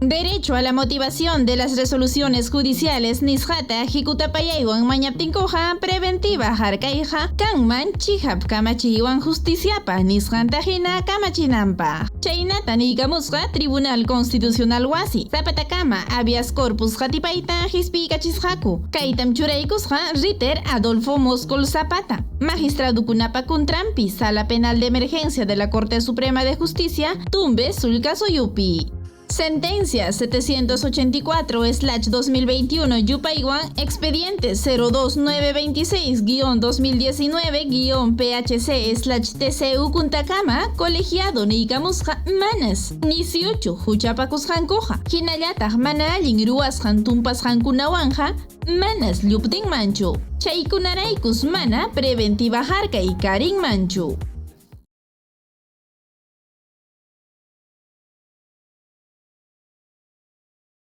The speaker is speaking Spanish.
Derecho a la motivación de las resoluciones judiciales Nisqata Jikutapayaywan mañaptinkoja Preventiva Harkayta kanman chihap kamachiwan justiciapa nisqantajina kamachinampa. Chaynata niykamusqa Tribunal Constitucional wasi Zapatakama habeas corpus qatipayta Qispikachisqaku. Kaytam churaykusqa Riter Adolfo Moscol Zapata, magistrado kunapa kuntrampi Sala Penal de Emergencia de la Corte Suprema de Justicia Tumbe Sulcaso Yupi. Sentencia 784/2021 Yupaywan expediente 02926-2019-PHC/TCU Kuntakama colegiado Niykamusqa manas 18 huchapakusqankuqa hinallataq mana allin ruwasqan tumpasqankunawanja manas lluptinmanchu chaykunaraykus mana preventiva harkay karinmanchu.